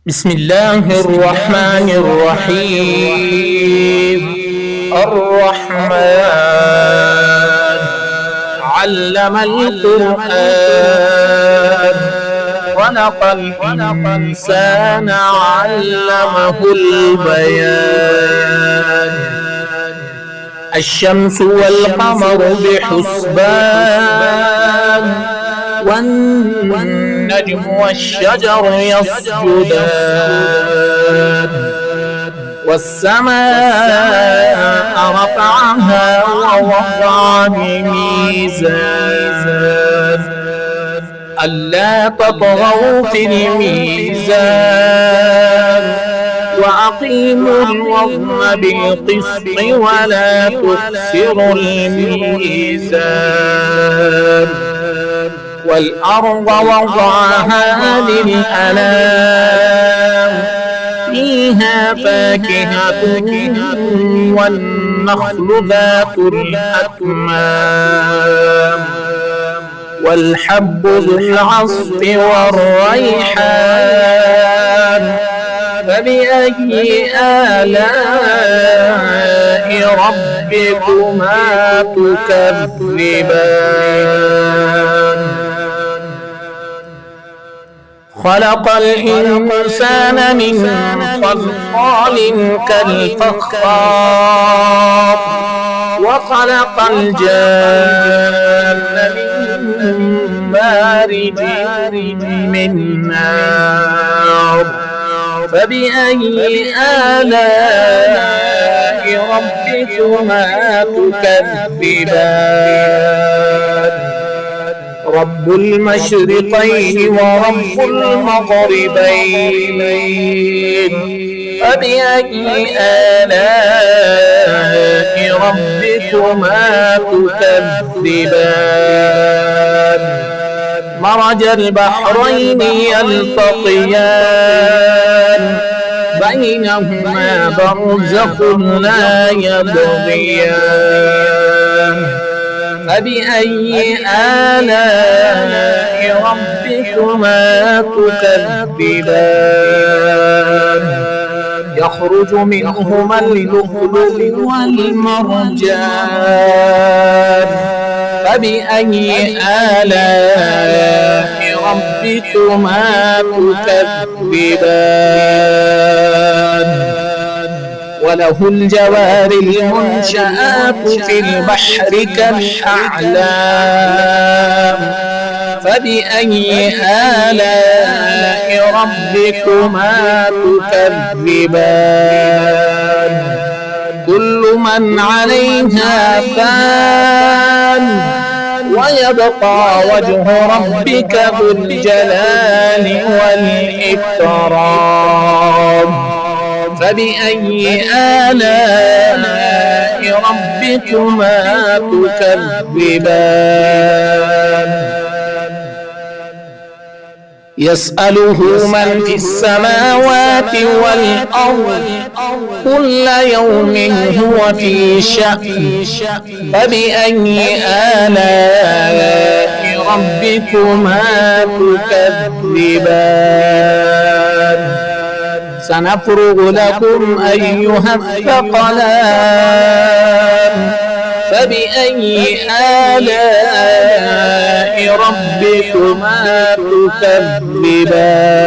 بسم الله الرحمن الرحيم. الرحمن علم القرآن خلق الإنسان علمه البيان. الشمس والقمر بحسبان والنجم والشجر يسجدان والسماء رفعها ووضع الميزان ألا تطغوا في الميزان وأقيموا الوزن بالقسط ولا تخسروا الميزان والأرض وضعها للأنام فيها فاكهة والنخل ذات الأكمام والحب ذو العصف والريحان فبأي آلاء ربكما تكذبان. خلق الإنسان من صلصال كالفخار وخلق الجان من مارج من نار فبأي آلاء ربكما تكذبان. رب المشرقين ورب المغربين فبأي آلاء ربكما تكذبان. مرج البحرين يلتقيان بينهما برزخ لا يبغيان فبأي آلاء ربكما تكذبان. يخرج منهما اللؤلؤ والمرجان فبأي آلاء ربكما تكذبان. وله الجوار المنشآت في البحر كالأعلام فبأي آلاء ربكما تكذبان. كل من عليها فان ويبقى وجه ربك ذو الجلال والإكرام فبأي آلاء ربكما تكذبان. يسأله من في السماوات والأرض كل يوم هو في شأن فبأي آلاء ربكما تكذبان. سنفرغ لكم أيها الثقلان فبأي آلاء ربكما تكذبان.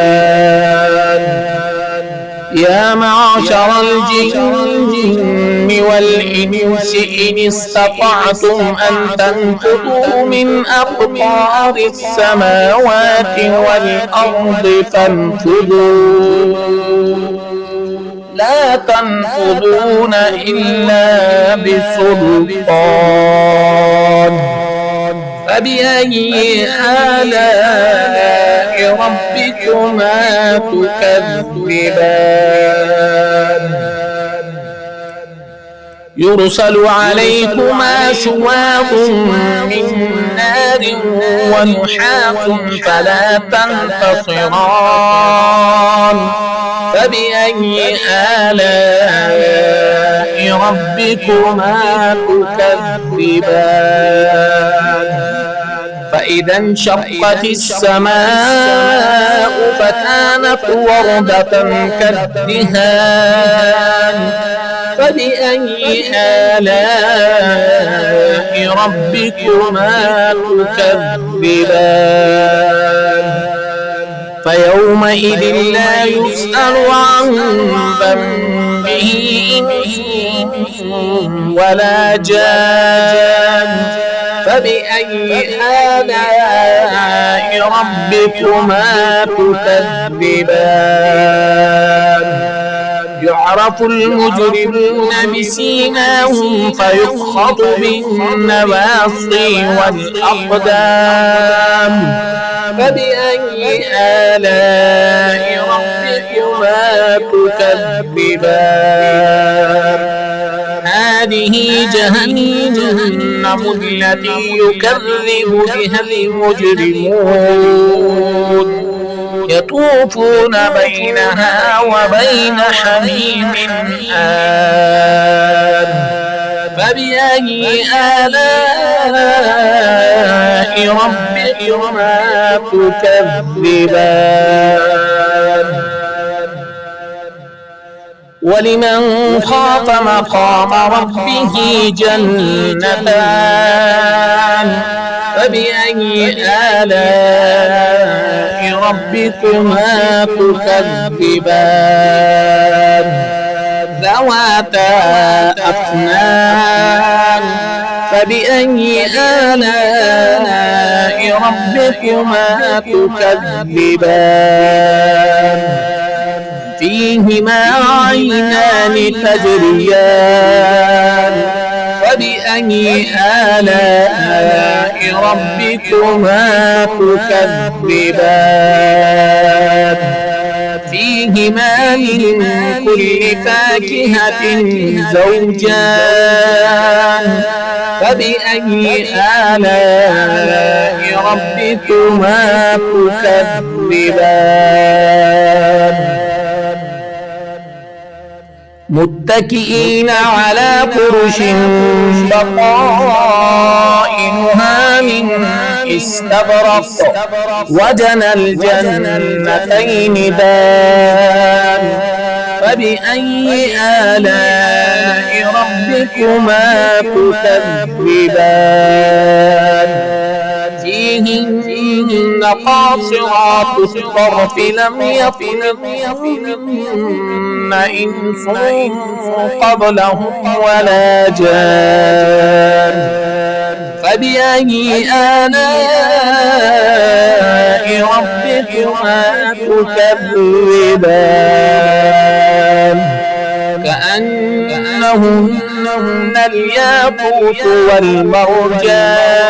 يا معشر الجن والإنس إن استطعتم أن تنفذوا من أقطار السماوات والأرض فانفذوا لا تنفذون إلا بسلطان فبأي آلاء ربكما تكذبان. يرسل عليكما شواظ من نار ونحاس فلا تنتصران فبأي آلاء ربكما تكذبان. فإذا انشقت السماء فكانت وردة كالدهان فبأي آلاء ربكما تكذبان فيومئذ لا يسأل عن ذنبه إنس ولا جان فبأي آلاء ربكما تكذبان يعرف المجرمون بسيماهم فيؤخذ بالنواصي والأقدام فبأي آلاء ربكما تكذبان هذه جهنم التي يكذب بها المجرمون يطوفون بينها وبين حميم آن فبأي آلاء ربكما تكذبان ولمن خاف مقام ربه جنتان فبأي آلاء ربكما تكذبان ذواتا أفنان فبأي آلاء ربكما تكذبان فيهما عينان تجريان فبأي آلاء ربكما تكذبان فيهما من كل فاكهة زوجان فبأي آلاء ربكما تكذبان متكئين على فرش بطائنها من استبرق وجنى الجنتين دان فبأي آلاء ربكما تكذبان فيهن قاصرات الطرف لم يطمثهن إنس قبلهم ولا جان فبأي آلاء ربكما تكذبان كأنهن الياقوت والمرجان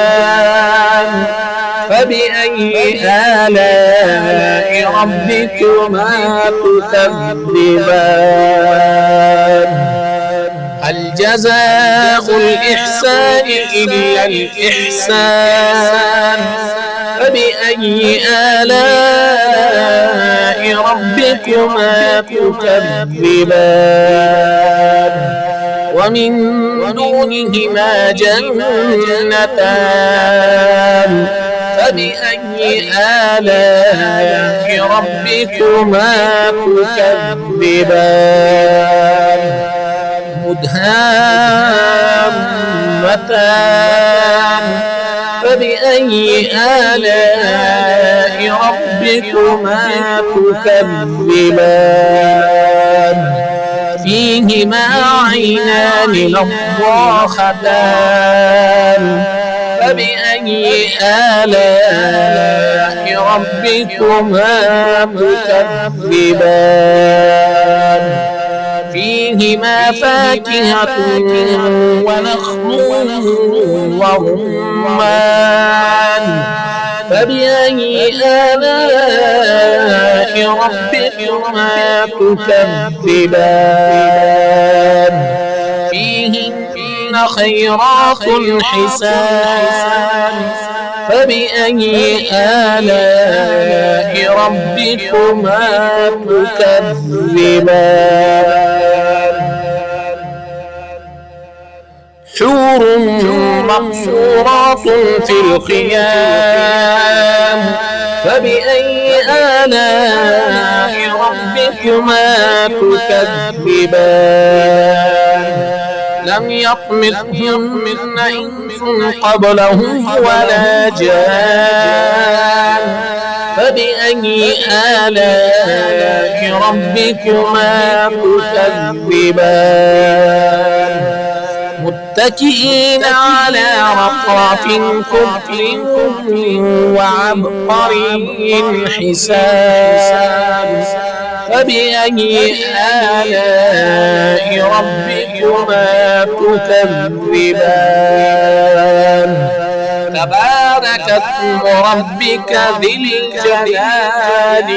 فبأي آلاء ربكما تكذبان هل جزاء الإحسان إلا الإحسان فبأي آلاء ربكما تكذبان ومن دونهما جنتان فبأي آلاء ربكما تكذبان مدهامتان فبأي آلاء ربكما تكذبان فيهما عينان نضاختان فبأي آلاء ربكما تكذبان فيهما فاكهة ونخل ورمان فبأي آلاء ربكما تكذبان فيهن خيرات حسان فبأي آلاء ربكما تكذبان حور مقصورات فرات في الخيام فبأي آلاء ربكما تكذبان لم يطمثهن إنس قبلهم ولا جان فبأي آلاء ربكما تكذبان متكئين على رفرف خضر وعبقري حسان فبأي آلاء ربكما تكذبان تبارك اسم ربك ذي الجلال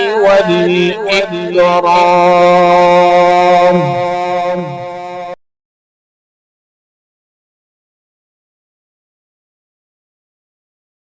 والإكرام